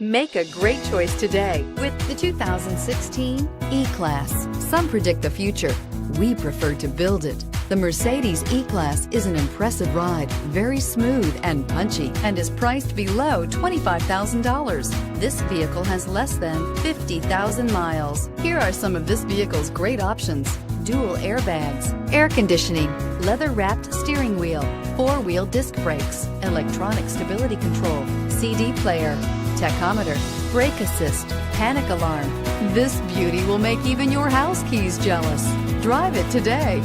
Make a great choice today with the 2016 E-Class. Some predict the future. We prefer to build it. The Mercedes E-Class is an impressive ride, very smooth and punchy, and is priced below $25,000. This vehicle has less than 50,000 miles. Here are some of this vehicle's great options: dual airbags, air conditioning, leather-wrapped steering wheel, four-wheel disc brakes, electronic stability control, CD player, tachometer, brake assist, panic alarm. This beauty will make even your house keys jealous. Drive it today.